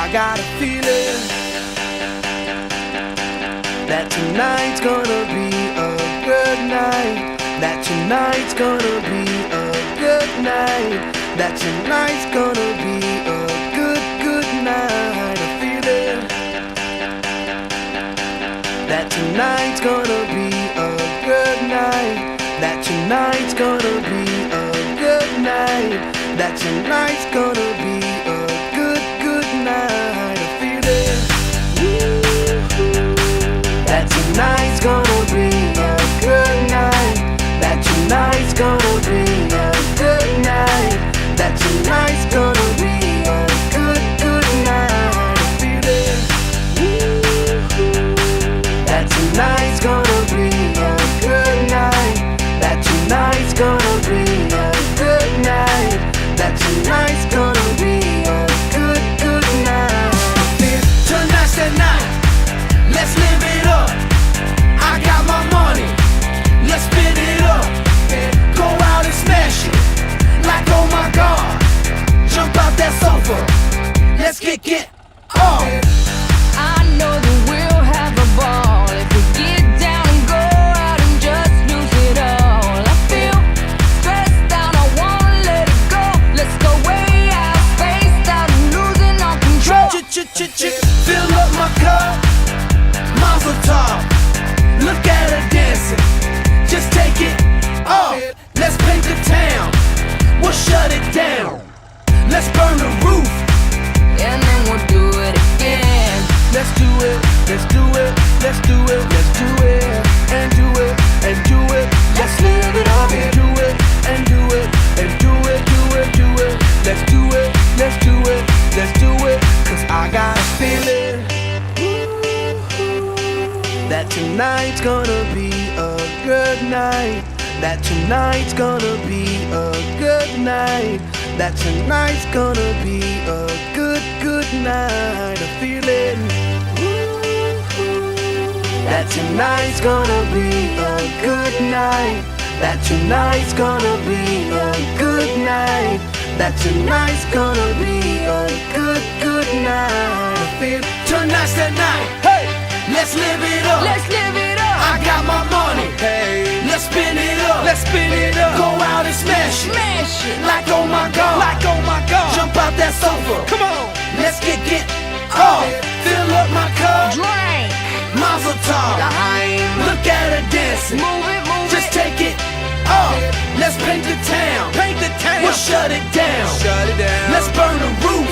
I got a feeling that tonight's gonna be a good night. That tonight's gonna be a good night. That tonight's gonna be a good, good night. A feeling that tonight's gonna be a good night. That tonight's gonna be a good night. That tonight's gonna be a good, good night. A feeling that tonight's gonna be a good night. That tonight's gonna be a good night. That tonight's gonna be a good, good night. A feeling that tonight's gonna be a good night. That tonight's gonna be a good night. That tonight's gonna be a good, good night. Tonight's the night, let's live it up. I got my money, let's spin it up. Go out and smash it, like oh my God. Jump out that sofa, let's get off. I know that we'll have a ball if we get down and go out and just lose it all. I feel stressed out, I wanna let it go. Let's go way out, spaced out, and losing all control. Fill up my cup, Mazel tov. Look at her dancing, just take it off. Let's paint the town, we'll shut it down. Let's burn the roof, And then we'll do it again. let's do it, let's do it, let's do it, let's do it, and do it, and do it. Let's live it up and do it, and do it, and do it, do it, do it. Let's do it, let's do it, let's do it. Cause I got a feeling that tonight's gonna be a good night. That tonight's gonna be a good night. That tonight's gonna be a good, good night. A feeling that tonight's gonna be a good night. That tonight's gonna be a good night. That tonight's gonna be a good, good night. I feel tonight's the night. Hey, let's live it up. Let's live it up. I got my money. Hey, let's spin it up. Let's spin it up. Go out and smash it. Smash it. Like oh my God. Like oh my God. Jump out that sofa. Come on. Let's get off. Fill up my cup. Drink. Mazel tov. Daheim. Look at her dancing. Move it, move Just it. take it off. Let's paint the town. Paint the town. We'll shut it down. Shut it down. Let's burn the roof.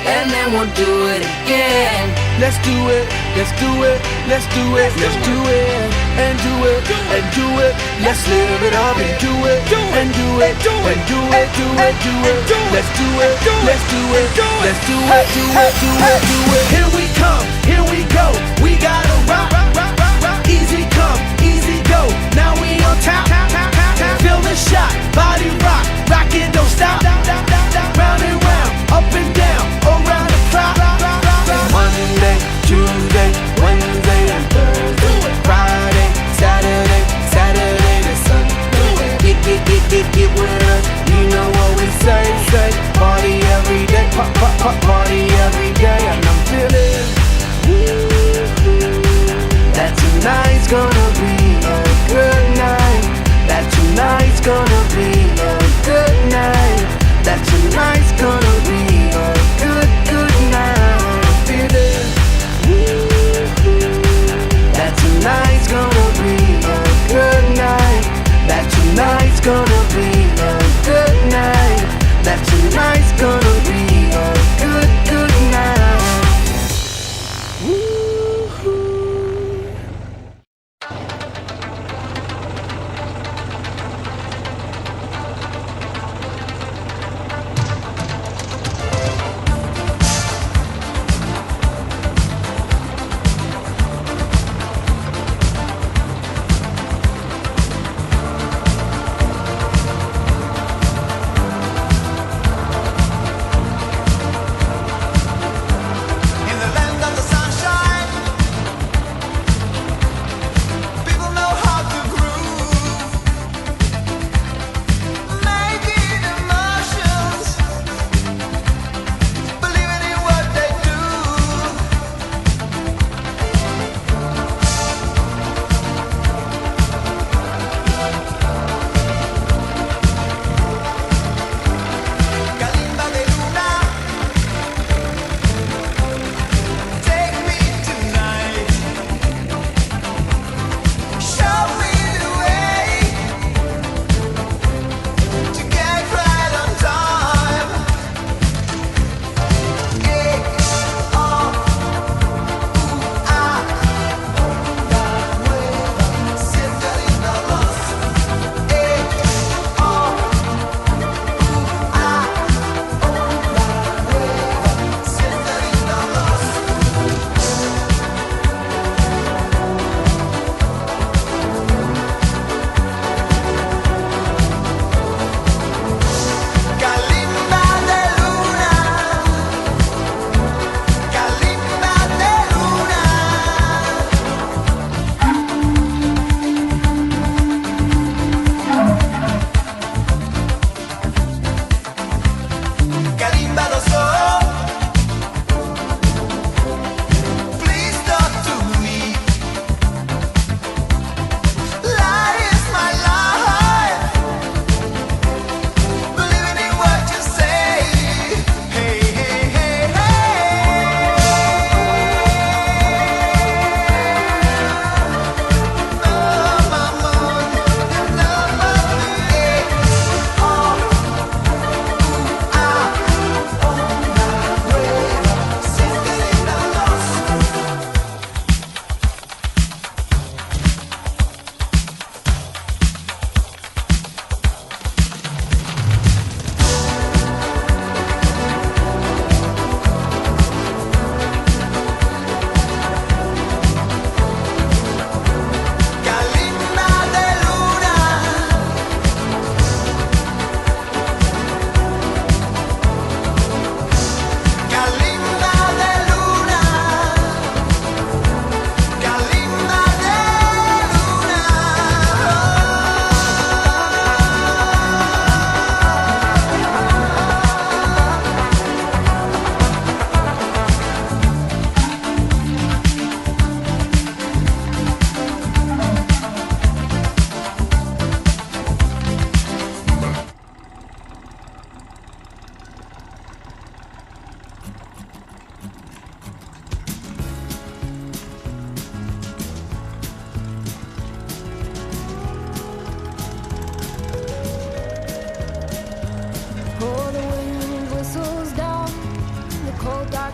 And then we'll do it again. Let's do it, let's do it, let's do it, let's do it, and do it, and do it. Let's live it up and do it, and do it, and do it, do it, do it. Let's do it, let's do it, let's do it, do it, do it, do it. Here we come, here we go. We gotta rock, easy come, easy go. Now we on top, feel the shot, body rock, rock it, don't stop. Round and round, up and down, around the clock. Monday, Tuesday, Wednesday, and Thursday, Friday, Saturday, Saturday to Sunday. Get with us, you know what we say. Party every day, party every day. And I'm feeling that tonight's gonna be a good night. That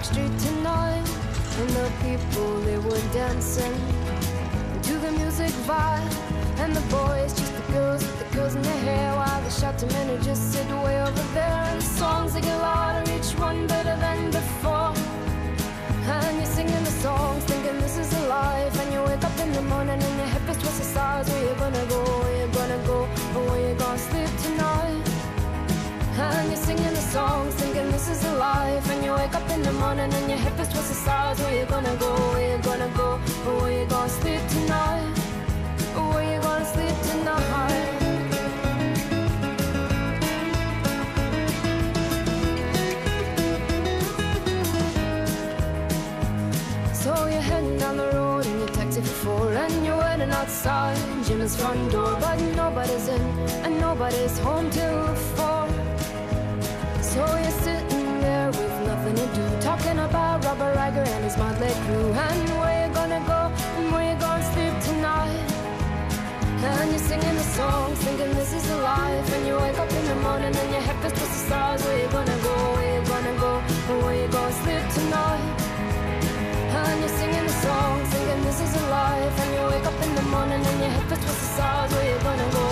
Street tonight, and the people, they were dancing to the music vibe. And the boys chased the girls in their hair, while the shouting men who just sit way over there. And the songs, they get louder, each one better than before. And you're singing the songs, thinking this is a life. And you wake up in the morning and your head is twisted sides. Where you gonna go, where you gonna go, or where you gonna sleep tonight? And you're singing the songs, thinking this is a life. And you wake up in the morning and your hip is twisted sides. Where you gonna go, where you gonna go, or where you gonna sleep tonight? Or where you gonna sleep tonight? So you're heading down the road in your taxi for 4, and you're waiting outside Jim's front door. But nobody's in and nobody's home till 4. So you're sitting there with nothing to do, talking about Robert Riger and his motley crew. And where you gonna go and where you gonna sleep tonight? And you're singing the songs, thinking this is a life. And you wake up in the morning and your head is twisted stars. Where you gonna go, where you gonna go, and where you gonna sleep tonight? And you're singing the songs, thinking this is a life. And you wake up in the morning and your head is twisted stars. Where you gonna go,